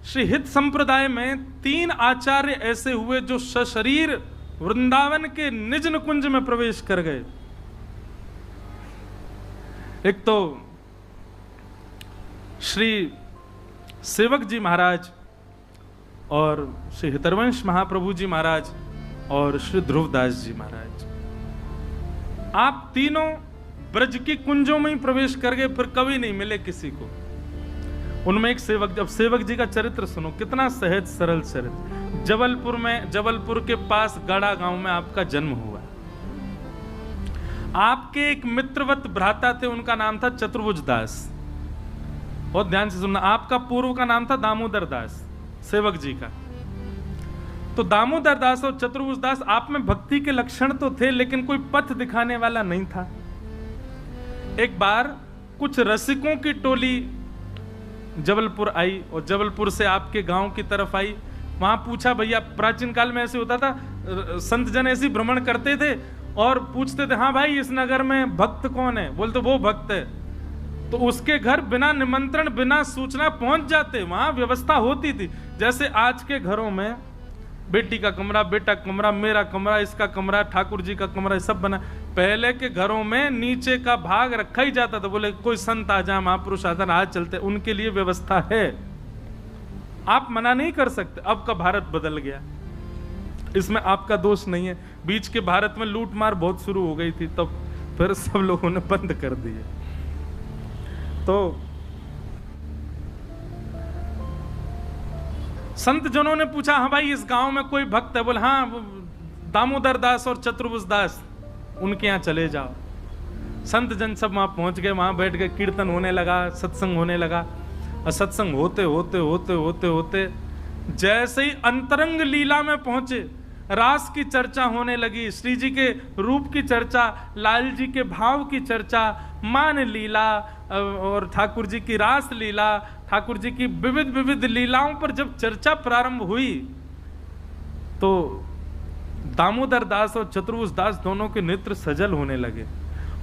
श्री हित संप्रदाय में 3 आचार्य ऐसे हुए जो सशरीर वृंदावन के निज निकुंज में प्रवेश कर गए। एक तो श्री सेवक जी महाराज और श्री हितरवंश महाप्रभु जी महाराज और श्री ध्रुवदास जी महाराज, आप तीनों ब्रज की कुंजों में ही प्रवेश कर गए, फिर कभी नहीं मिले किसी को। उनमें एक सेवक, जब सेवक जी का चरित्र सुनो, कितना सहज सरल चरित्र। जबलपुर के पास गड़ा गांव में आपका जन्म हुआ। आपके एक मित्रवत भ्राता थे, उनका नाम था चतुर्भुज दास। बहुत ध्यान से सुनना, आपका पूर्व का नाम था दामोदर दास, सेवक जी का। तो दामोदर दास और चतुर्भुज दास, आप में भक्ति के लक्षण तो थे, लेकिन कोई पथ दिखाने वाला नहीं था। एक बार कुछ रसिकों की टोली जबलपुर आई और जबलपुर से आपके गांव की तरफ आई। वहां पूछा, भैया प्राचीन काल में ऐसे होता था, संत जन ऐसे भ्रमण करते थे और पूछते थे, हाँ भाई इस नगर में भक्त कौन है? बोलते वो भक्त है। तो उसके घर बिना निमंत्रण बिना सूचना पहुंच जाते। वहां व्यवस्था होती थी, जैसे आज के घरों में बेटी का कमरा, बेटा कमरा, मेरा कमरा, इसका कमरा, ठाकुर जी का कमरा, सब बना। पहले के घरों में नीचे का भाग रखा ही जाता था। बोले कोई संत आ जाए, महापुरुष आ जाए, आज चलते, उनके लिए व्यवस्था है, आप मना नहीं कर सकते। अब का भारत बदल गया, इसमें आपका दोष नहीं है। बीच के भारत में लूट मार बहुत शुरू हो गई थी, तब फिर सब लोगों ने बंद कर दिए। तो संत जनों ने पूछा, हाँ भाई इस गांव में कोई भक्त है? बोले हाँ, दामोदर दास और चतुर्भुज दास, उनके यहाँ चले जाओ। संत जन सब वहां पहुंच गए, वहां बैठ गए, कीर्तन होने लगा, सत्संग होने लगा। और सत्संग होते होते होते होते होते जैसे ही अंतरंग लीला में पहुंचे, रास की चर्चा होने लगी, श्री जी के रूप की चर्चा, लाल जी के भाव की चर्चा, मान लीला और ठाकुर जी की रास लीला, ठाकुर जी की विविध विविध लीलाओं पर जब चर्चा प्रारंभ हुई, तो दामोदर दास और चतुर्भुज दास दोनों के नेत्र सजल होने लगे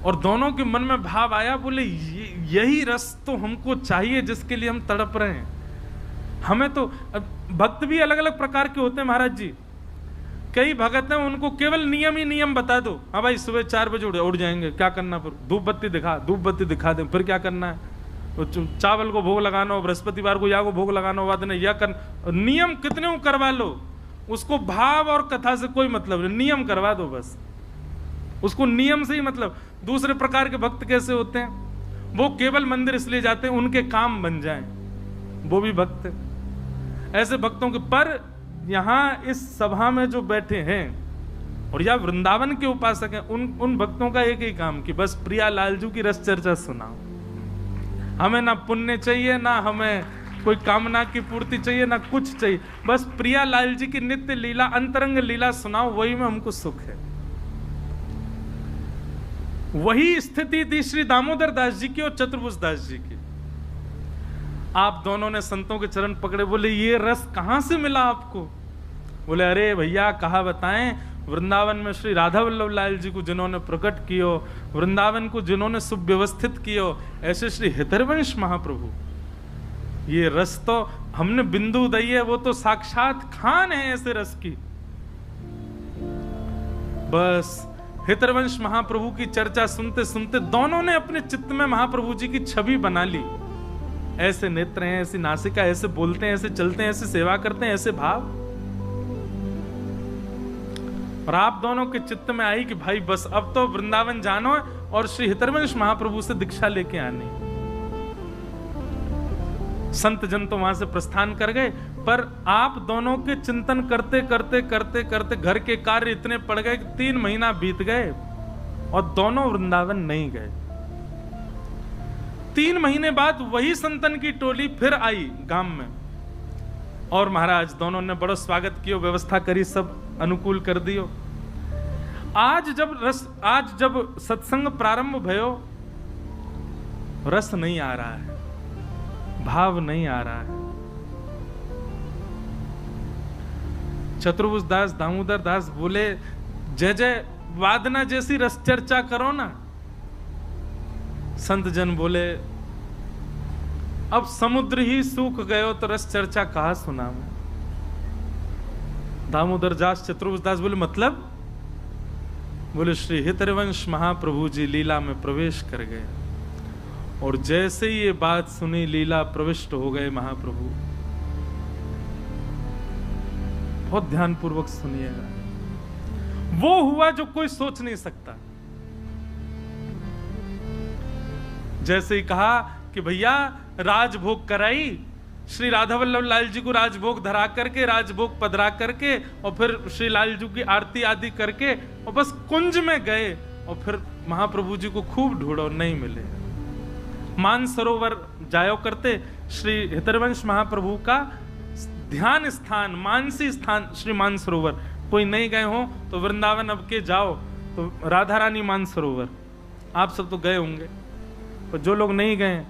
और दोनों के मन में भाव आया। बोले यही रस तो हमको चाहिए जिसके लिए हम तड़प रहे हैं। हमें तो भक्त भी अलग अलग प्रकार के होते हैं महाराज जी। कई भगत हैं, उनको केवल नियम ही नियम बता दो। हाँ भाई सुबह 4 बजे उड़ जाएंगे, क्या करना? फिर धूप बत्ती दिखा दे, फिर क्या करना है? तो चावल को भोग लगाना हो, बृहस्पतिवार को या को भोग लगाना हो, दिन या कर, नियम कितने को करवा लो, उसको भाव और कथा से कोई मतलब नहीं, नियम करवा दो बस, उसको नियम से ही मतलब। दूसरे प्रकार के भक्त कैसे होते हैं? वो केवल मंदिर इसलिए जाते हैं उनके काम बन जाएं, वो भी भक्त है। ऐसे भक्तों के, पर यहां इस सभा में जो बैठे हैं और या वृंदावन के उपासक हैं, उन भक्तों का एक ही काम कि बस प्रिया लालजू की रस चर्चा सुनाओ। हमें ना पुण्य चाहिए, ना हमें कोई कामना की पूर्ति चाहिए, ना कुछ चाहिए, बस प्रिया लाल जी की नित्य लीला, अंतरंग लीला सुनाओ, वही में हमको सुख है। वही स्थिति थी श्री दामोदर दास जी की और चतुर्भुज दास जी की। आप दोनों ने संतों के चरण पकड़े, बोले ये रस कहां से मिला आपको? बोले अरे भैया कहा बताएं, वृंदावन में श्री राधा वल्लभ लाल जी को जिन्होंने प्रकट कियो, वृंदावन को जिन्होंने सुव्यवस्थित कियो, ऐसे श्री हितरवंश महाप्रभु, ये रस तो हमने बिंदु दी है, वो तो साक्षात खान है ऐसे रस की। बस हितरवंश महाप्रभु की चर्चा सुनते सुनते दोनों ने अपने चित्त में महाप्रभु जी की छवि बना ली। ऐसे नेत्र हैं, ऐसी नासिका, ऐसे बोलते हैं, ऐसे चलते हैं, ऐसे सेवा करते हैं, ऐसे भाव। और आप दोनों के चित्त में आई कि भाई बस अब तो वृंदावन जानो और श्री हितरवंश महाप्रभु से दीक्षा लेके आनी। संत जन तो वहां से प्रस्थान कर गए, पर आप दोनों के चिंतन करते करते करते करते घर के कार्य इतने पड़ गए कि 3 महीना बीत गए और दोनों वृंदावन नहीं गए। 3 महीने बाद वही संतन की टोली फिर आई गांव में और महाराज दोनों ने बड़ा स्वागत किया, व्यवस्था करी, सब अनुकूल कर दियो। आज जब सत्संग प्रारंभ भयो, रस नहीं आ रहा है, भाव नहीं आ रहा है। चतुर्भुज दास, दामोदर दास बोले जय जय वादना जैसी रस चर्चा करो ना। संत जन बोले अब समुद्र ही सूख गयो तो रस चर्चा कहा सुना मैं। दामोदर दास चतुर्भुज दास बोले मतलब? बोले श्री हितरवंश महाप्रभु जी लीला में प्रवेश कर गए और जैसे ही ये बात सुनी लीला प्रविष्ट हो गए महाप्रभु। बहुत ध्यानपूर्वक सुनिएगा, वो हुआ जो कोई सोच नहीं सकता। जैसे ही कहा कि भैया राजभोग कराई, श्री राधा वल्लभ लाल जी को राजभोग धरा करके, राजभोग पधरा करके और फिर श्री लाल जी की आरती आदि करके और बस कुंज में गए और फिर महाप्रभु जी को खूब ढूंढो, नहीं मिले। मानसरोवर जायो करते, श्री हितरवंश महाप्रभु का ध्यान स्थान, मानसी स्थान श्री मानसरोवर। कोई नहीं गए हो तो वृंदावन अब के जाओ तो राधा रानी मानसरोवर, आप सब तो गए होंगे, पर जो लोग नहीं गए,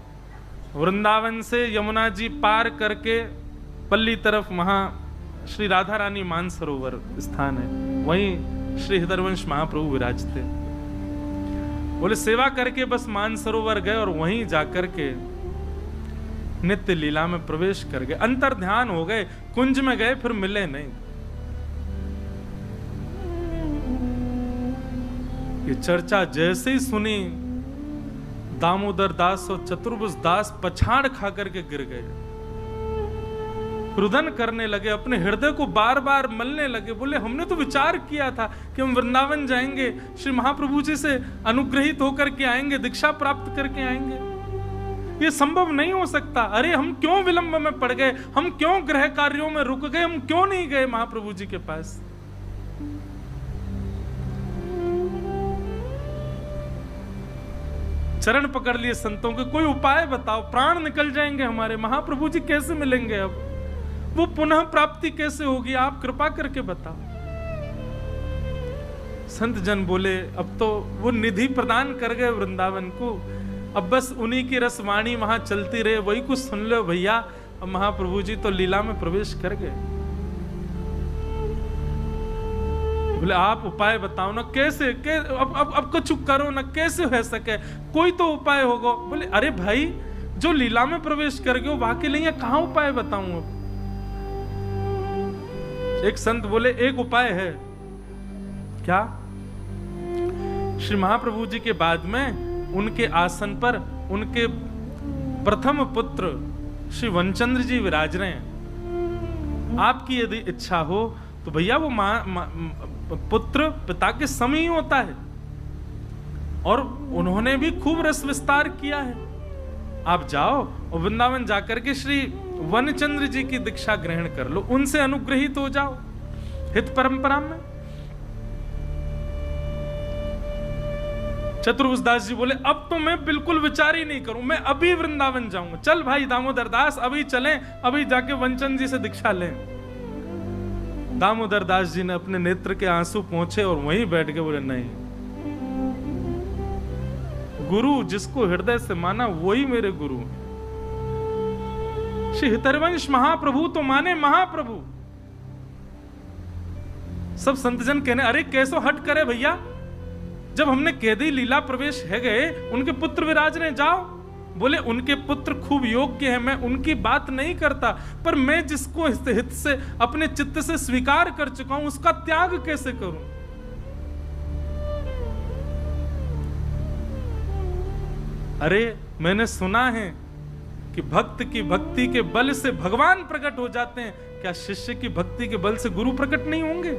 वृंदावन से यमुना जी पार करके पल्ली तरफ वहां श्री राधा रानी मानसरोवर स्थान है, वहीं श्री हितरवंश महाप्रभु विराजते। बोले सेवा करके बस मानसरोवर गए और वहीं जाकर के नित्य लीला में प्रवेश कर गए, अंतर ध्यान हो गए, कुंज में गए फिर मिले नहीं। ये चर्चा जैसे ही सुनी, दामोदर दास और चतुर्भुज दास पछाड़ खा करके गिर गए, रुदन करने लगे, अपने हृदय को बार बार मलने लगे। बोले हमने तो विचार किया था कि हम वृंदावन जाएंगे, श्री महाप्रभु जी से अनुग्रहित होकर के आएंगे, दीक्षा प्राप्त करके आएंगे, ये संभव नहीं हो सकता। अरे हम क्यों विलंब में पड़ गए, हम क्यों गृह कार्यों में रुक गए, हम क्यों नहीं गए महाप्रभु जी के पास। चरण पकड़ लिए संतों के, कोई उपाय बताओ, प्राण निकल जाएंगे हमारे, महाप्रभु जी कैसे मिलेंगे, अब वो पुनः प्राप्ति कैसे होगी, आप कृपा करके बताओ। संत जन बोले अब तो वो निधि प्रदान कर गए वृंदावन को, अब बस उन्हीं की रसवाणी वहां चलती रहे, वही कुछ सुन लो भैया। अब महाप्रभु जी तो लीला में प्रवेश कर गए। बोले आप उपाय बताओ ना, कैसे अब कुछ करो ना, कैसे हो सके, कोई तो उपाय होगा। बोले अरे भाई जो लीला में प्रवेश कर गए वहां के लिए कहां उपाय बताऊं। अब एक संत बोले एक उपाय है। क्या? श्री महाप्रभु जी के बाद में उनके आसन पर उनके प्रथम पुत्र श्री वनचंद्र जी विराज रहे हैं, आपकी यदि इच्छा हो तो भैया वो पुत्र पिता के समय ही होता है और उन्होंने भी खूब रस विस्तार किया है। आप जाओ और वृंदावन जाकर के श्री वनचंद्र जी की दीक्षा ग्रहण कर लो, उनसे अनुग्रहित हो जाओ हित परंपरा में। चतुर्भुज दास जी बोले अब तो मैं बिल्कुल विचार ही नहीं करूं, मैं अभी वृंदावन जाऊंगा। चल भाई दामोदर दास अभी चलें, अभी जाके वनचंद जी से दीक्षा लें। दामोदर दास जी ने अपने नेत्र के आंसू पोंछे और वहीं बैठ के बोले नहीं, गुरु जिसको हृदय से माना वही मेरे गुरु हैं। श्री हितरवंश महाप्रभु तो माने महाप्रभु। सब संतजन कहने अरे कैसो हट करे भैया, जब हमने कह दी लीला प्रवेश है गए, उनके पुत्र विराज रहे, जाओ। बोले उनके पुत्र खूब योग्य हैं, मैं उनकी बात नहीं करता, पर मैं जिसको हित से अपने चित्त से स्वीकार कर चुका हूं उसका त्याग कैसे करूं। अरे मैंने सुना है कि भक्त की भक्ति के बल से भगवान प्रकट हो जाते हैं, क्या शिष्य की भक्ति के बल से गुरु प्रकट नहीं होंगे?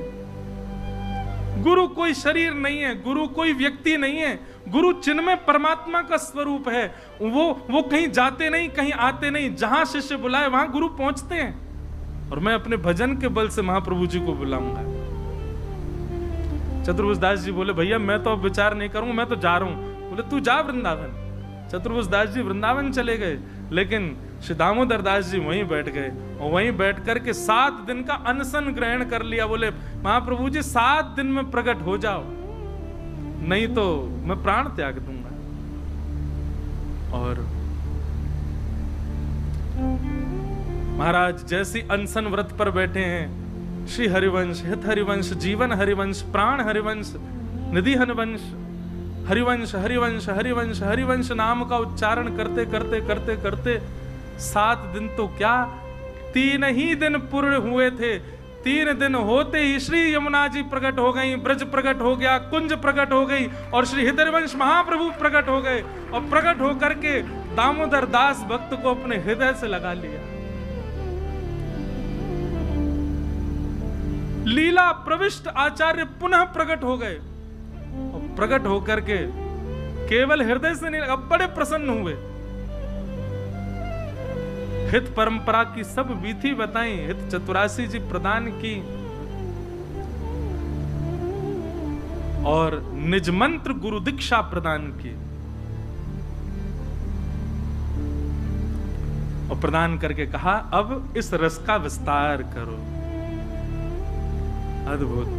गुरु कोई शरीर नहीं है, गुरु कोई व्यक्ति नहीं है, गुरु चिन्मय परमात्मा का स्वरूप है। वो कहीं जाते नहीं, कहीं आते नहीं, जहां शिष्य बुलाए वहां गुरु पहुंचते हैं। और मैं अपने भजन के बल से महाप्रभु जी को बुलाऊंगा। चतुर्भुज दास जी बोले भैया मैं तो अब विचार नहीं करूंगा, मैं तो जा रहा हूं। बोले तू जा वृंदावन। चतुर्भुज दास जी वृंदावन चले गए, लेकिन श्री दामोदर दास जी वहीं बैठ गए और वहीं बैठ करके 7 दिन का अनशन ग्रहण कर लिया। बोले महाप्रभु जी 7 दिन में प्रकट हो जाओ, नहीं तो मैं प्राण त्याग दूंगा। और महाराज जैसी अनशन व्रत पर बैठे हैं, श्री हरिवंश, हित हरिवंश, जीवन हरिवंश, प्राण हरिवंश, निधि हरिवंश, हरिवंश हरिवंश हरिवंश हरिवंश नाम का उच्चारण करते करते करते करते 7 दिन तो क्या, 3 ही दिन पूर्ण हुए थे। 3 दिन होते ही श्री यमुना जी प्रकट हो गई, ब्रज प्रकट हो गया, कुंज प्रकट हो गई और श्री हृदयवंश महाप्रभु प्रकट हो गए। और प्रकट होकर के दामोदर दास भक्त को अपने हृदय से लगा लिया। लीला प्रविष्ट आचार्य पुनः प्रकट हो गए और प्रकट होकर के केवल हृदय से नहीं, अब बड़े प्रसन्न हुए। हित परंपरा की सब विधि बताई, हित चतुरासी जी प्रदान की और निज मंत्र गुरु दीक्षा प्रदान की और प्रदान करके कहा अब इस रस का विस्तार करो। अद्भुत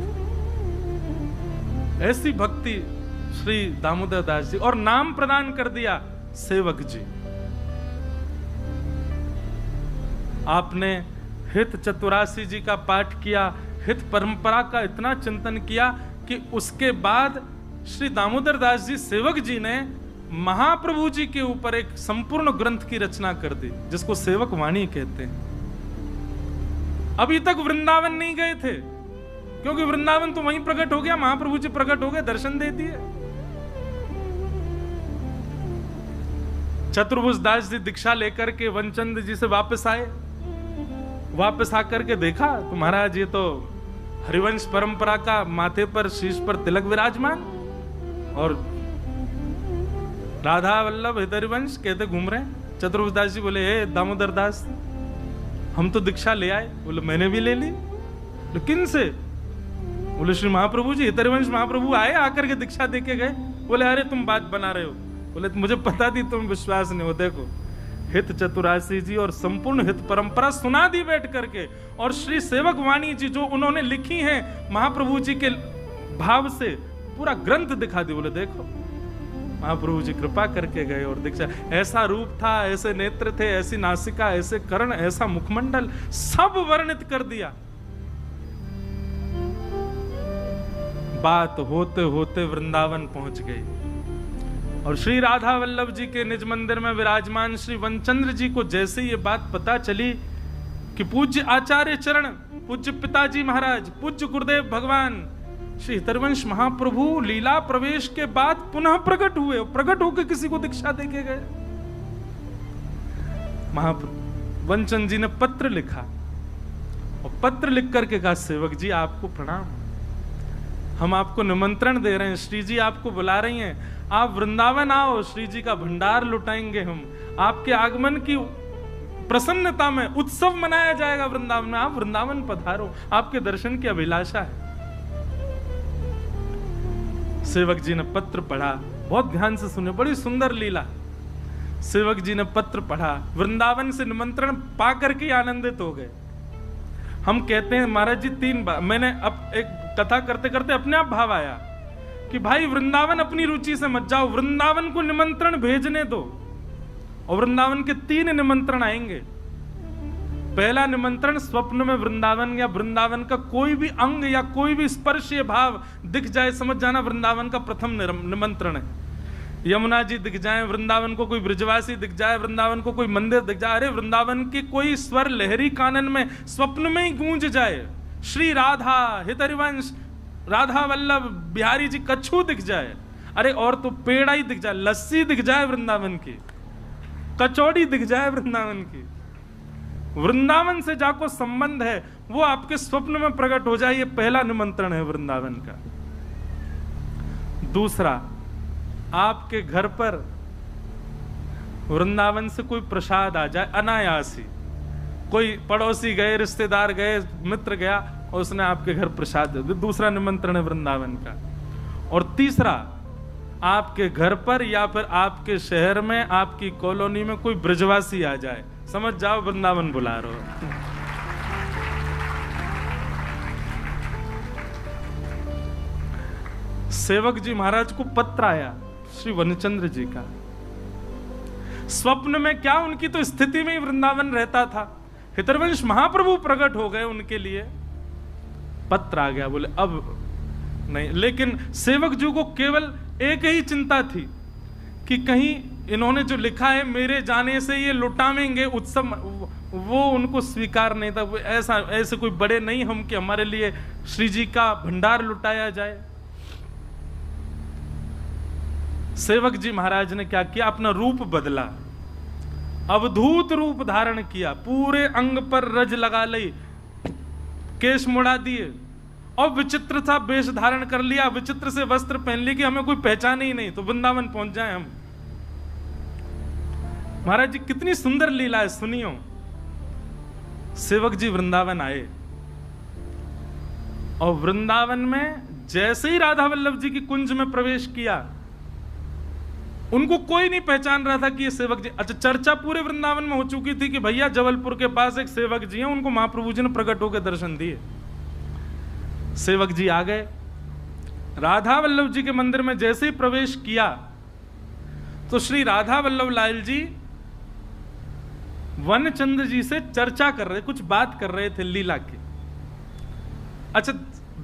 ऐसी भक्ति श्री दामोदर दास जी। और नाम प्रदान कर दिया सेवक जी। आपने हित चतुरासी जी का पाठ किया, हित परंपरा का इतना चिंतन किया कि उसके बाद श्री दामोदर दास जी सेवक जी ने महाप्रभु जी के ऊपर एक संपूर्ण ग्रंथ की रचना कर दी, जिसको सेवक वाणी कहते हैं। अभी तक वृंदावन नहीं गए थे, क्योंकि वृंदावन तो वहीं प्रकट हो गया, महाप्रभु जी प्रकट हो गए, दर्शन दे दिए। चतुर्भुज दास जी दीक्षा लेकर के वनचंद जी से वापस आए। वापस आकर के देखा तो महाराज ये तो हरिवंश परंपरा का माथे पर शीश पर तिलक विराजमान और राधा वल्लभ हरिवंश कहते घूम रहे हैं। चतुर्भुज दास जी बोले हे दामोदर दास, हम तो दीक्षा ले आए। बोले मैंने भी ले ली। किन से? बोले श्री महाप्रभु जी, हरिवंश महाप्रभु आए, आकर के दीक्षा दे के गए। बोले अरे तुम बात बना रहे हो। बोले मुझे पता थी तुम विश्वास नहीं हो। देखो हित चतुरासी जी और संपूर्ण हित परंपरा सुना दी बैठ करके, और श्री सेवक वाणी जी जो उन्होंने लिखी है महाप्रभु जी के भाव से पूरा ग्रंथ दिखा दी। बोले देखो महाप्रभु जी कृपा करके गए और दीक्षा, ऐसा रूप था, ऐसे नेत्र थे, ऐसी नासिका, ऐसे कर्ण, ऐसा मुखमंडल, सब वर्णित कर दिया। बात होते होते वृंदावन पहुंच गई और श्री राधा वल्लभ जी के निज मंदिर में विराजमान श्री वनचंद्र जी को जैसे ये बात पता चली कि पूज्य आचार्य चरण, पूज्य पिताजी महाराज, पूज्य गुरुदेव भगवान श्री हरिवंश महाप्रभु लीला प्रवेश के बाद पुनः प्रकट हुए और प्रकट होकर किसी को दीक्षा देके गए। महाप्रभु वनचंद जी ने पत्र लिखा और पत्र लिख करके कहा सेवक जी आपको प्रणाम, हम आपको निमंत्रण दे रहे हैं, श्री जी आपको बुला रही हैं, आप वृंदावन आओ, श्री जी का भंडार लुटाएंगे हम, आपके आगमन की प्रसन्नता में उत्सव मनाया जाएगा वृंदावन में, आप वृंदावन पधारो, आपके दर्शन की अभिलाषा है। सेवक जी ने पत्र पढ़ा, बहुत ध्यान से सुने, बड़ी सुंदर लीला। सेवक जी ने पत्र पढ़ा, वृंदावन से निमंत्रण पा करके आनंदित हो गए। हम कहते हैं महाराज जी 3 बार, मैंने अब एक कथा करते करते अपने आप भाव आया कि भाई वृंदावन अपनी रुचि से मत जाओ, वृंदावन को निमंत्रण भेजने दो। और वृंदावन के 3 निमंत्रण आएंगे। पहला निमंत्रण स्वप्न में वृंदावन या वृंदावन का कोई भी अंग या कोई भी स्पर्शीय भाव दिख जाए, समझ जाना वृंदावन का प्रथम निमंत्रण है। यमुना जी दिख जाए, वृंदावन को कोई ब्रजवासी दिख जाए, वृंदावन को कोई मंदिर दिख जाए, अरे वृंदावन की कोई स्वर लहरी कानन में स्वप्न में ही गूंज जाए, श्री राधा हरिवंश राधा वल्लभ बिहारी जी कच्छू दिख जाए, अरे और तो पेड़ा ही दिख जाए, लस्सी दिख जाए वृंदावन की, कचौड़ी दिख जाए वृंदावन की, वृंदावन से जाको संबंध है वो आपके स्वप्न में प्रकट हो जाए, ये पहला निमंत्रण है वृंदावन का। दूसरा, आपके घर पर वृंदावन से कोई प्रसाद आ जाए अनायास ही, कोई पड़ोसी गए, रिश्तेदार गए, मित्र गया और उसने आपके घर प्रसाद दे दिया, दूसरा निमंत्रण है वृंदावन का। और तीसरा, आपके घर पर या फिर आपके शहर में, आपकी कॉलोनी में कोई ब्रजवासी आ जाए, समझ जाओ वृंदावन बुला रहे हो। सेवक जी महाराज को पत्र आया श्री वनचंद्र जी का। स्वप्न में क्या, उनकी तो स्थिति में ही वृंदावन रहता था, हरिवंश महाप्रभु प्रकट हो गए उनके लिए, पत्र आ गया। बोले अब नहीं, लेकिन सेवक जी को केवल एक ही चिंता थी कि कहीं इन्होंने जो लिखा है मेरे जाने से ये लुटावेंगे उत्सव, वो उनको स्वीकार नहीं था। ऐसे कोई बड़े नहीं हम कि हमारे लिए श्री जी का भंडार लुटाया जाए। सेवक जी महाराज ने क्या किया, अपना रूप बदला, अवधूत रूप धारण किया, पूरे अंग पर रज लगा ली, केश मुड़ा दिए और विचित्र सा वेश धारण कर लिया, विचित्र से वस्त्र पहन लिए कि हमें कोई पहचाने ही नहीं, तो वृंदावन पहुंच जाए हम। महाराज जी कितनी सुंदर लीला है, सुनियो। सेवक जी वृंदावन आए और वृंदावन में जैसे ही राधा वल्लभ जी की कुंज में प्रवेश किया, उनको कोई नहीं पहचान रहा था कि ये सेवक जी। अच्छा, चर्चा पूरे वृंदावन में हो चुकी थी कि भैया जबलपुर के पास एक सेवक जी हैं, उनको महाप्रभु जी ने प्रकट होकर दर्शन दिए। सेवक जी आ गए, राधा वल्लभ जी के मंदिर में जैसे ही प्रवेश किया तो श्री राधा वल्लभ लाल जी वनचंद्र जी से चर्चा कर रहे, कुछ बात कर रहे थे लीला की। अच्छा,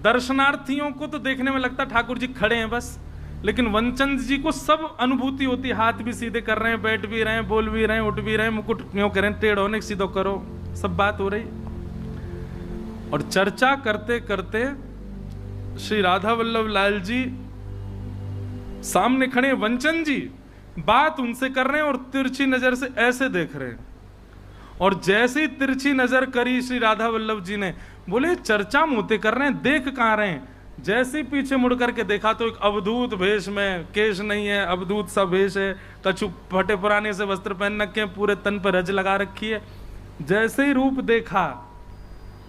दर्शनार्थियों को तो देखने में लगता ठाकुर जी खड़े हैं बस, लेकिन वनचंद जी को सब अनुभूति होती, हाथ भी सीधे कर रहे हैं, बैठ भी रहे हैं, बोल भी रहे हैं, उठ भी रहे हैं, मुकुट क्यों करें, टेढ़ होने सीधो करो, सब बात हो रही। और चर्चा करते करते श्री राधा वल्लभ लाल जी सामने खड़े, वनचंद जी बात उनसे कर रहे हैं और तिरछी नजर से ऐसे देख रहे हैं। और जैसे ही तिरछी नजर करी श्री राधा वल्लभ जी ने, बोले चर्चा मोते कर रहे हैं, देख कहां रहे हैं। जैसे ही पीछे मुड़ करके देखा तो एक अवधूत वेश में, केश नहीं है, अवधूत सा वेश है, कछु फटे पुराने से वस्त्र पहन रखे हैं, पूरे तन पर रज लगा रखी है। जैसे ही रूप देखा,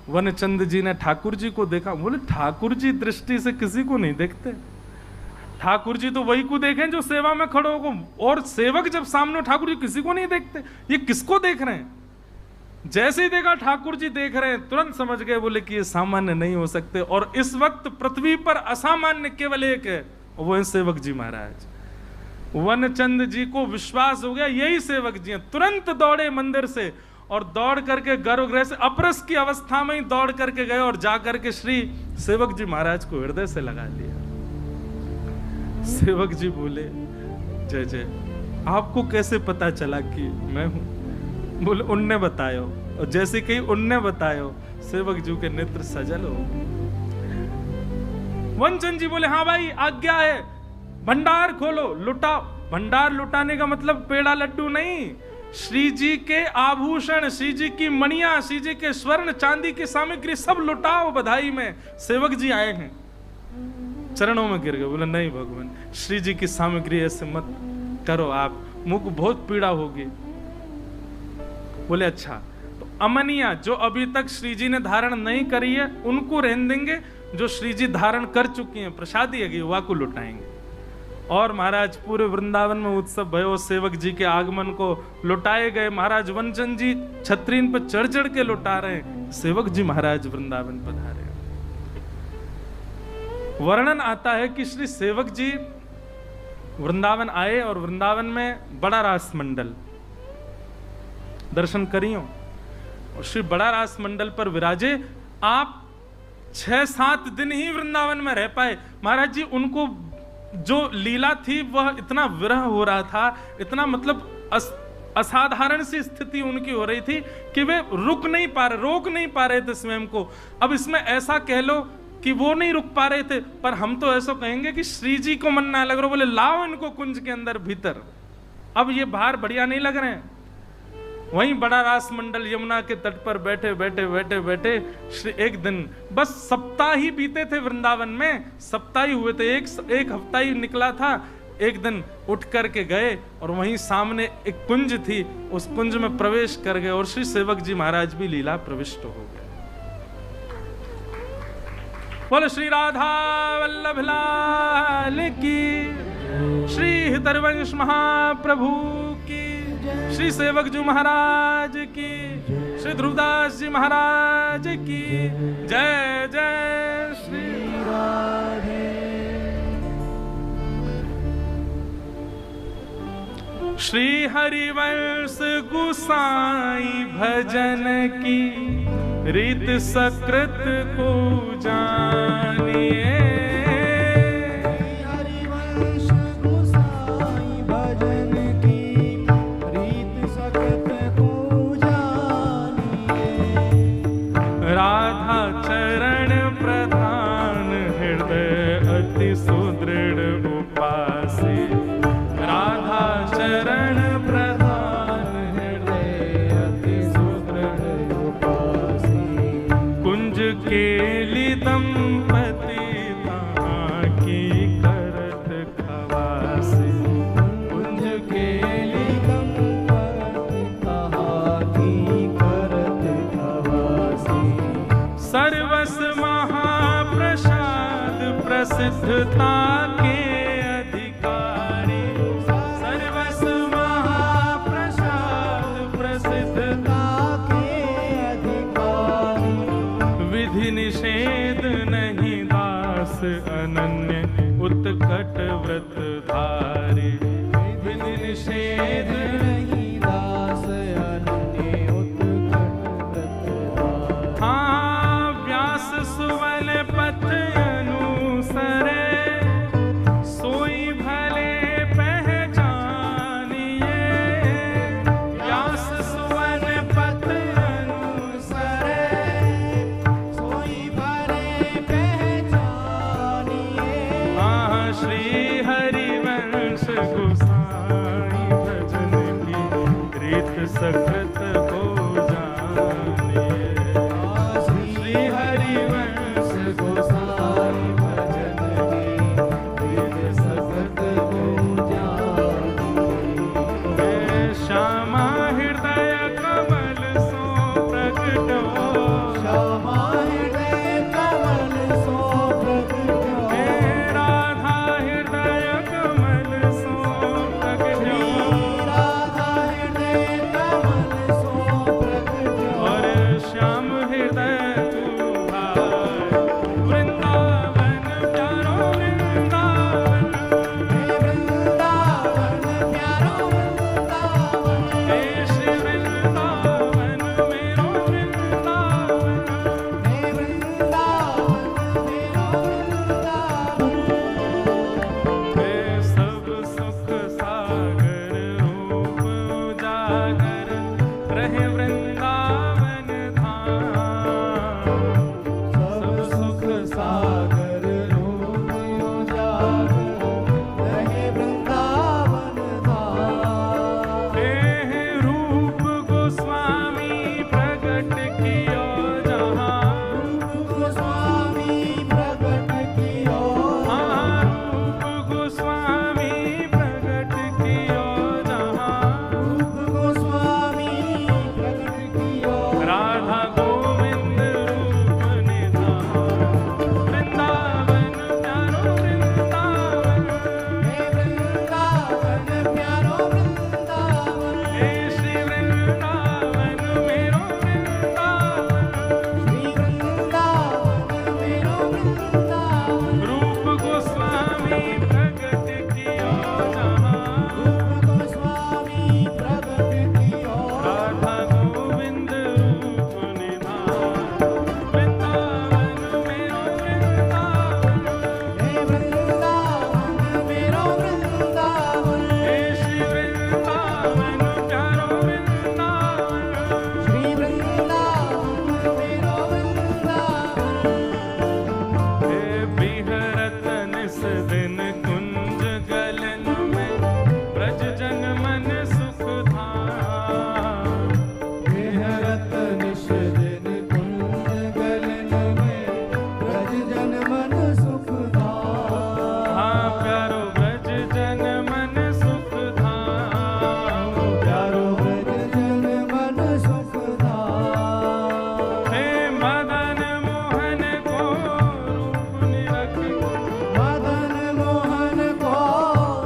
वनचंद जी ने ठाकुर जी को देखा, बोले ठाकुर जी दृष्टि से किसी को नहीं देखते, ठाकुर जी तो वही को देखें जो सेवा में खड़े हो, और सेवक जब सामने ठाकुर जी किसी को नहीं देखते, ये किसको देख रहे हैं। जैसे ही देखा ठाकुर जी देख रहे हैं, तुरंत समझ गए, बोले कि ये सामान्य नहीं हो सकते। और इस वक्त पृथ्वी पर असामान्य केवल एक है, वो है सेवक जी महाराज। वनचंद जी को विश्वास हो गया यही सेवक जी हैं। तुरंत दौड़े मंदिर से और दौड़ करके गर्भगृह से अपरस की अवस्था में ही दौड़ करके गए और जाकर के श्री सेवक जी महाराज को हृदय से लगा लिया। सेवक जी बोले, जय जय, आपको कैसे पता चला कि मैं हूं। बोले उनने बतायो, और जैसे कही उनने बतायो, सेवक जी के नेत्र सजल हो। वनचंद जी बोले हाँ भाई आज्ञा है, भंडार खोलो, लुटाओ। भंडार लुटाने का मतलब पेड़ा लड्डू नहीं, श्री जी के आभूषण, श्री जी की मणियां, श्री जी के स्वर्ण चांदी की सामग्री सब लुटाओ बधाई में। सेवक जी आए हैं, चरणों में गिर गए, बोले नहीं भगवान, श्री जी की सामग्री ऐसे मत करो आप, मुझ को बहुत पीड़ा होगी। बोले अच्छा, तो अमनिया जो अभी तक श्री जी ने धारण नहीं करी है उनको रहने देंगे, जो श्री जी धारण कर चुकी हैं प्रसादी है युवा को लुटाएंगे। और महाराज पूरे वृंदावन में उत्सव भयो, सेवक जी के आगमन को लुटाए गए। महाराज वनचंद जी छतरीन पर चढ़ चढ़ के लुटा रहे हैं, सेवक जी महाराज वृंदावन पधारे। वर्णन आता है कि श्री सेवक जी वृंदावन आए और वृंदावन में बड़ा रास मंडल दर्शन करियो, और श्री बड़ा रास मंडल पर विराजे। आप 6-7 दिन ही वृंदावन में रह पाए। महाराज जी उनको जो लीला थी वह इतना विरह हो रहा था, इतना मतलब असाधारण सी स्थिति उनकी हो रही थी कि वे रोक नहीं पा रहे थे स्वयं को। अब इसमें ऐसा कह लो कि वो नहीं रुक पा रहे थे, पर हम तो ऐसा कहेंगे कि श्री जी को मन ना लग रहा, बोले लाओ इनको कुंज के अंदर भीतर, अब ये बाहर बढ़िया नहीं लग रहे हैं। वहीं बड़ा रास मंडल यमुना के तट पर बैठे बैठे बैठे बैठे श्री एक दिन, बस सप्ताह ही बीते थे वृंदावन में, सप्ताह ही हुए थे, एक हफ्ता ही निकला था। एक दिन उठ करके गए और वहीं सामने एक कुंज थी, उस कुंज में प्रवेश कर गए और श्री सेवक जी महाराज भी लीला प्रविष्ट हो गए। बोले श्री राधा वल्लभ लाल की, श्री हितरवंश महाप्रभु की, श्री सेवक जी महाराज की, श्री ध्रुवदास जी महाराज की जय जय श्री राधे। श्री हरिवंश गुसाई भजन की रीत सकृत को जानिए। हरिवंश गुसाई भजन की केली दंपति तहाँ की करत खवासी। कुंज केली दंपति तहाँ की करत खवासी। सर्वस महाप्रसाद प्रसिद्धता के अधिकारी। सर्वस महाप्रसाद प्रसिद्धता के अधिकारी। विधि निषेध नहीं दास अनन्य उत्कट व्रत धारी। विधि निषेध नहीं दास अनन्य उत्कट व्रत धारी। हाँ व्यास सुवल पथ अनुसरे सोई भले पहचानिए। व्यास सुवल पथ अनुसरे सोई भले पहचानिए। हाँ श्री हरिवंश गोसाई भजन की रीत सकृत हो जानिए। श्री हरिवंश गोसाई भजन की रीत सकृत हो जानिए। श्यामा हृदय कमल सो प्रकट हो। श्यामा हृदय कमल सो प्रकट हो। राधा हृदय कमल सो प्रकट हो। राधा हृदय कमल सो प्रकट हो। और श्याम हृदय तू भाई वृंदावन प्यारो वृंदावन। वृंदावन प्यारो वृंदावन। हे श्री वृंदावन मेरो वृंदावन। हे वृंदावन मेरो वृंदावन। हे सब सुख सागर रूप उजागर रहे वृंदावन धाम। सब सुख सागर रूप उजागर रहे वृंदावन धाम। हे रूप गोस्वामी प्रगट कियो जहाँ। रूप गोस्वामी प्रकट कियो। हाँ रूप गोस्वामी प्रगट कियो जहाँ। रूप गोस्वामी प्रकट कियो। राधा गोविंद रूप निधान। वृंदावन प्यारो वृंदावन। हे वृंदावन प्यारो वृंदावन। हे श्री वृंदावन मेरो वृंदावन। श्री वृंदावन मेरो वृंदावन। रूप गोस्वामी प्रगट कियो जहाँ। रूप गोस्वामी प्रकट कियो। राधा गोविंद रूप निधान। वृंदावन मेरो वृंदावन। हे वृंदावन मेरो वृंदावन। हे श्री वृंदावन प्यारो वृंदावन। श्री वृंदावन मेरो वृंदावन। हे बिहरत निस दिन कुंज गलन में ब्रज जन मन सुख धाम। विहरत निश दिन कुंज गलन में ब्रज जन मन सुख धाम। हाँ प्यारो ब्रज जन मन सुख धाम। प्यारो ब्रज जन मन सुख धाम। हे मदन मोहन को रूप निरख। मदन मोहन को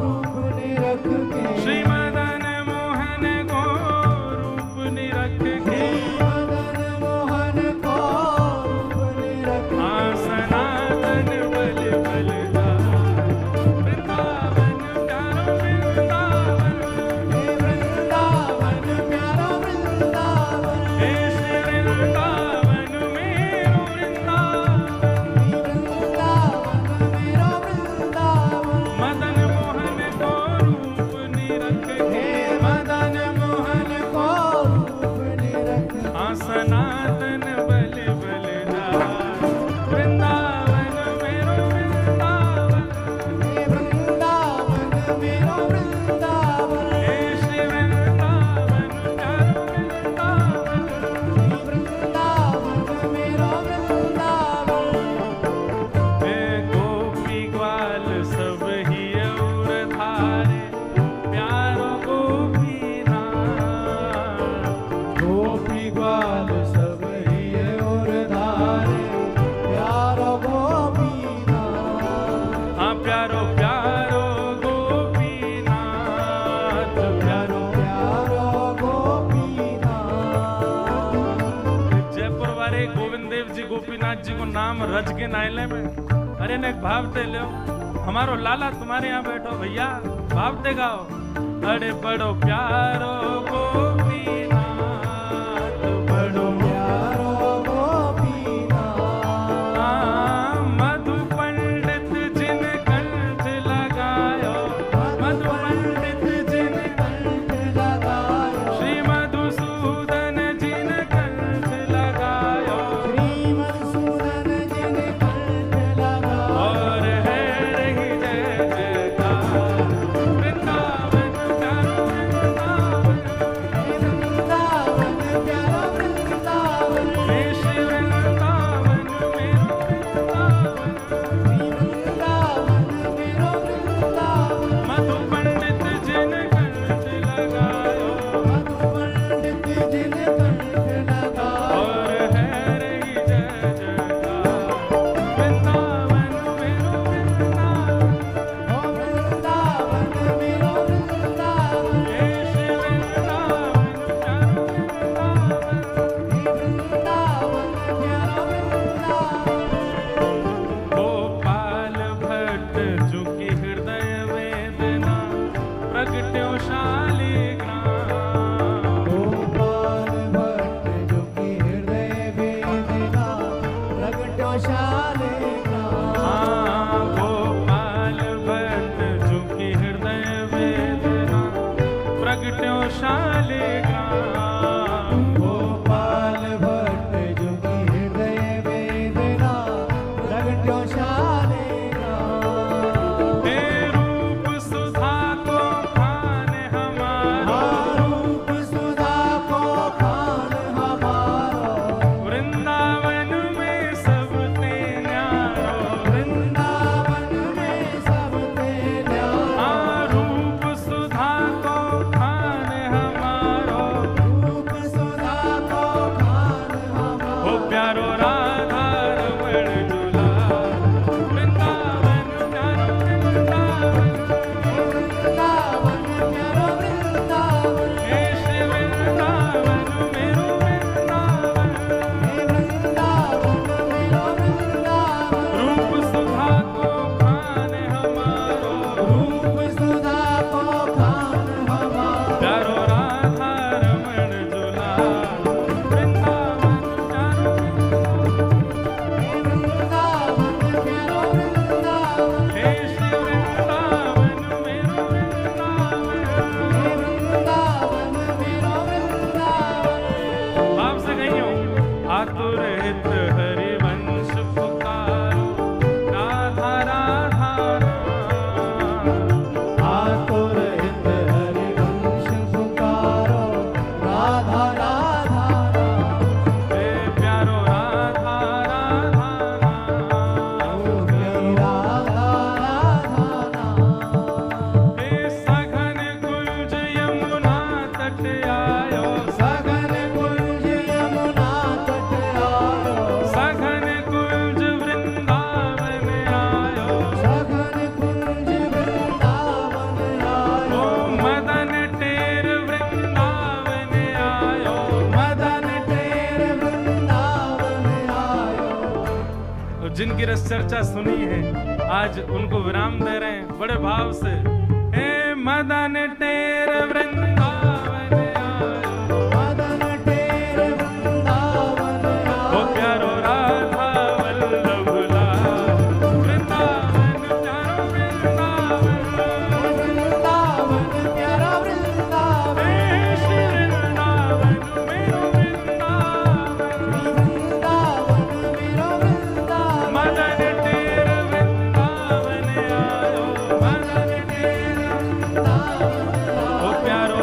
रूप निरख के। श्री मदन मोहन को रूप निरख के। मदन मोहन को रूप निरख के। हाँ सनातन बल बल जाए। वृंदावन प्यारो वृंदावन। हे वृंदावन प्यारो वृंदावन। हे श्री वृंदावन मेरो वृंदावन। श्री वृंदावन मेरो वृंदावन। मदन मोहन को रूप निरख हे के। मदन मोहन को रूप निरख के। हाँ सनातन बल बल जाए। वृंदावन मेरो वृंदावन। हे वृंदावन मेरो वृंदावन। हे श्री वृंदावन प्यारो वृंदावन। श्री वृंदावन मेरो वृंदावन। गोपीनाथ जी को नाम रज के नायले में अरे ने भावते लो हमारो लाला तुम्हारे यहाँ बैठो भैया भावते गाओ अरे बड़ो प्यारो गोपीनाथ बड़ो प्यारो गोपीनाथ मधु पंडित जिन कंठ लगायो मधु पंडित जिन कंठ लगायो श्री मधुसूदन जिन कंठ लगायो श्री मधुसूदन जिन कंठ लगायो और है रही जय जयकार वृंदावन प्यारो वृंदावन प्यारो वृंदावन हे श्री वृंदावन मेरो वृंदावन वृंदावन मेरो वृंदावन मधु पंडित जिन कंठ लगायो मधु पंडित जिन कंठ लगायो और है रही जय जयकार वृंदावन मेरो वृंदावन ओ वृंदावन मेरो वृंदावन हे श्री वृंदावन प्यारो वृंदावन वृंदावन प्यारो वृंदावन गोपाल भट्ट जो की हृदय वेदना प्रगट्यो शालिग्राम गोपाल भट्ट जो की हृदय वेदना प्रगटो शालिग्राम गोपाल भट्ट जो की हृदय वेदना प्रगट्यो शालिग्राम गोपाल भट्ट जो की हृदय वेदना प्रगटो शालिग्राम हे रूप सुधा को खान हमारा रूप सुधा को खान हमारो वृंदावन में सब ते न्यारो वृंदावन में सब ते न्यारो रूप सुधा को खान हमारो रूप सुधा को खान हमारो ओ प्यारो राधा रमण झूला वृंदावन प्यारो वृंदावन वृंदावन प्यारो वृंदावन हे श्री वृंदावन मेरो वृंदावन हे वृंदावन मेरो वृंदावन रूप सुधा को खान हमारो रूप सुधा को खान हमारो प्यारो राधा रमण झूला वृंदावन प्यारो वृंदावन प्यारो वृंदावन हे श्री वृंदावन मेरो वृंदावन हे वृंदावन मेरो वृंदावन भाव से कहियो आतुर हित हरिवंश पुकारो राधा राधा आतुर हित हरिवंश पुकारो राधा राधा हे प्यारो राधा राधा राधा राधा हे सघन कुंज यमुना तट आयो सघन कुंज यमुना तट आयो सघन कुंज वृंदावन आयो सघन कुंज वृंदावन आयो ओ मदन टेर वृंदावन आयो मदन टेर वृंदावन आयो जिनकी रस चर्चा सुनी है आज उनको विराम दे रहे हैं बड़े भाव से हे मदन टेर वृंदावन आयो मदन टेर वृंदावन ओ प्यारो राधा वल्लभ लाल वृंदावन प्यारो वृंदावन वृंदावन प्यारा वृंदावन हे श्री वृंदावन मेरो वृंदावन वृंदावन मेरो वृंदावन मदन टेर वृंदावन आयो मदन टेर वृंदावन ओ प्यारो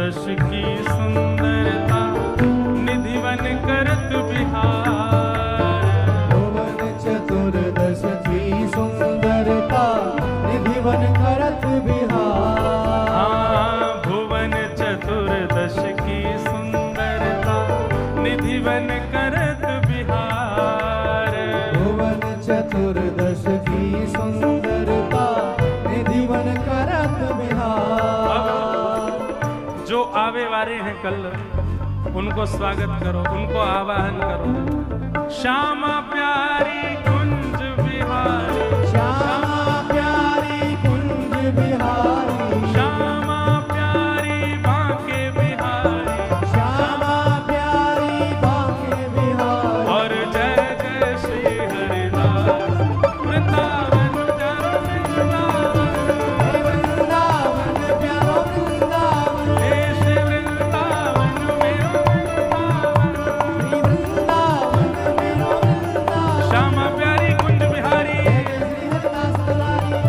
चतुर्दश की सुंदरता निधिवन करत बिहार। भुवन चतुर्दश की सुंदरता निधिवन करत बिहार। हाँ, भुवन चतुर्दश की सुंदरता निधिवन करत बिहार। भुवन चतुर्दश की सुंदरता निधिवन करत बिहार। जो आवे वाले हैं कल उनको स्वागत करो, उनको आवाहन करो। श्यामा प्यारी कुंज बिहारी, श्यामा प्यारी कुंज बिहारी। श्यामा प्यारी बांके बिहारी, श्यामा प्यारी बांके बिहारी। और जय जय श्री हरिदास वृंदावन प्यारो वृंदावन। वृंदावन प्यारो वृंदावन। हे श्री वृंदावन मेरो वृंदावन। श्री वृंदावन मेरो वृंदावन। श्यामा प्यारी कुंज बिहारी। जय श्री हरिदास दुलारी।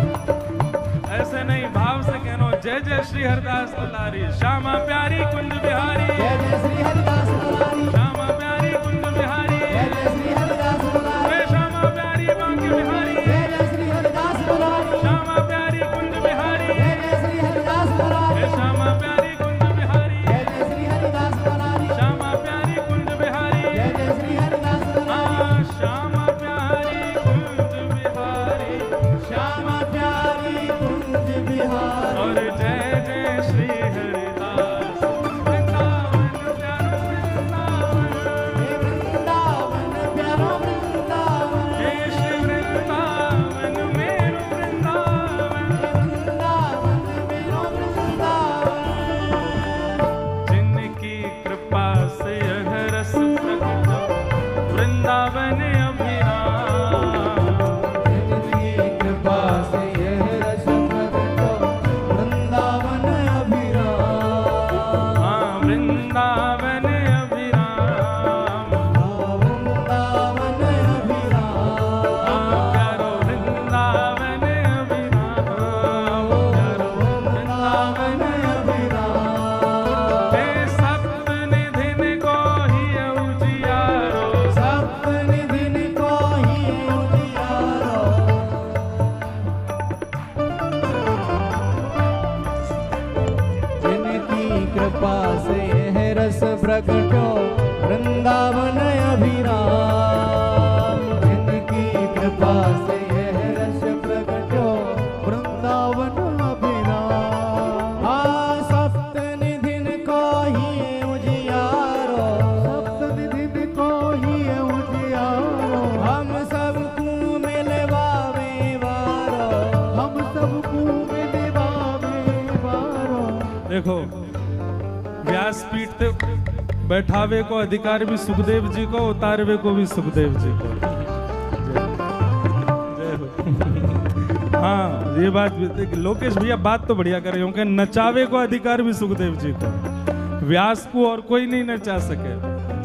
ऐसे नहीं, भाव से कहनो, जय जय श्री हरिदास दुलारी। श्यामा प्यारी कुंज बिहारी, जय जय श्री हरिदास दुलारी। श्यामा प्यारी कुंज बिहारी। जय जय श्री हरिदास दुलारी। हे श्यामा प्यारी बांके बिहारी, जय जय श्री हरिदास दुलारी। श्यामा प्यारी कुंज बिहारी। जय जय श्री हरिदास दुलारी। हे श्यामा प्यारी कुंज बिहारी, जय जय श्री हरिदास दुलारी। श्यामा प्यारी कुंज बिहारी। जय जय श्री हरिदास दुलारी। हाँ, श्यामा प्यारी कुंज बिहारी, श्यामा प्यारी कुंज बिहारी। और जय जय श्री हरिदास वृंदावन प्यारो वृंदावन। हे वृंदावन प्यारो वृंदावन। हे श्री वृंदावन मेरो वृंदावन। वृंदावन मेरो वृंदावन। जिनकी कृपा से यह रस प्रकट वृंदावन अभिराम। जिनकी कृपा से यह रस प्रकट वृंदावन अभिराम। हाँ, वृंदावन अभिराम। वृंदावन अभिराम। प्यारो वृंदावन अभिराम, प्यारो वृंदावन अभिराम। हे सप्त निधिन को ही उजियारो। सप्त निधिन को ही उजियारो। जिनकी कृपा से यह रस प्रकटो वृंदावन अभिराम। जिनकी कृपा से यह रस प्रकटो वृंदावन अभिराम। हाँ, सप्त निधिन को ही उजियारो। सप्त निधिन को ही उजियारो। हम सबको मिलवावे वारो। हम सबको मिलवावे वारो। देखो, व्यासपीठ पे बैठावे को अधिकार भी सुखदेव जी को, उतारवे को भी सुखदेव जी को। जय हो। हाँ, ये बात लोकेश भैया बात तो बढ़िया कर रहे हो कि नचावे को अधिकार भी सुखदेव जी को, व्यास को और कोई नहीं नचा सके।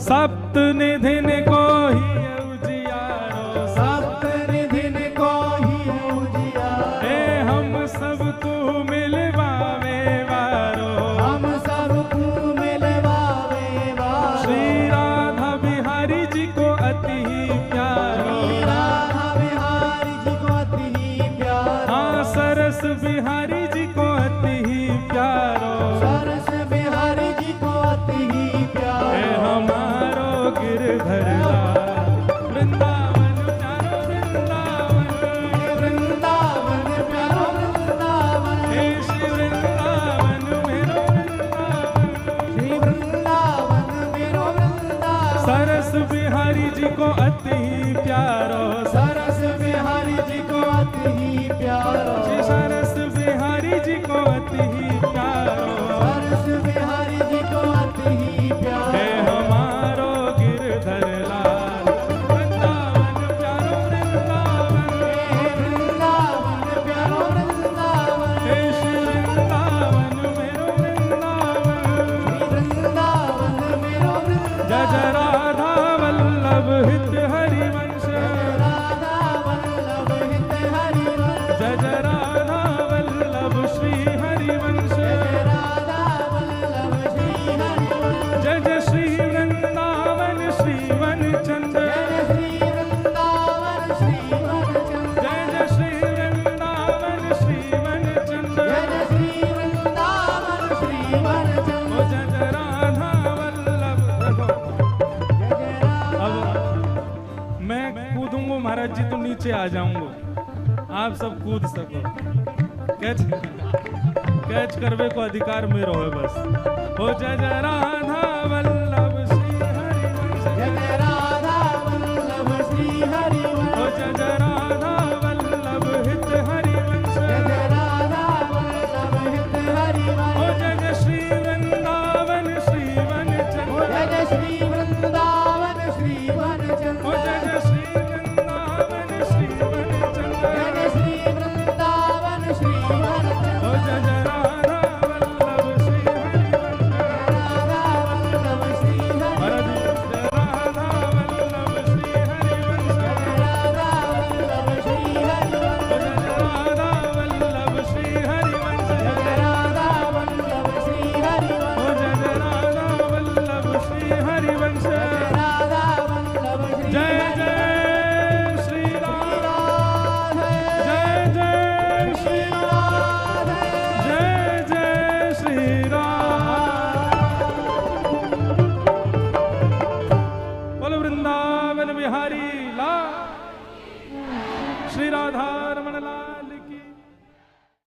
सप्त निधिन को ही उजियारो, सप्त निधिन को ही उजियारो। हे हम सबको मिलवावे वारो। हम सबको मिलवावे वारो। श्री राधा बिहारी जी को अति ही प्यारो। श्री राधा बिहारी जी को अति ही प्यारो। हाँ, सरस बिहारी जी को अति ही प्यारो। सरस बिहारी जी को अति ही हे प्यारो। हमारो गिरधर लाल वृंदावन प्यारो वृंदावन। वृंदावन प्यारो वृंदावन। हे श्री वृंदावन मेरो वृंदावन। श्री वृंदावन मेरो वृंदावन। सरस बिहारी जी को अति ही प्यारो। सरस बिहारी जी को अति ही प्यारो। श्री सरस बिहारी जी को अति ही प्यारो। सरस बिहारी जी को अति ही हे प्यारो। हमारो गिरधर लाल वृंदावन प्यारो वृंदावन। हे वृंदावन प्यारो वृंदावन। हे श्री वृंदावन मेरो वृंदावन। श्री वृंदावन मेरो वृंदावन। जय जय राधा वल्लभ हित हरिवंश। राधा वल्लभ हित हरिवंश। जय जय राधा वल्लभ श्री हरिवंश। राधा वल्लभ नीचे आ जाऊंगा, आप सब कूद सको। कैच करवे को अधिकार में रहो बस। हो जय जय राधा वल्लभ।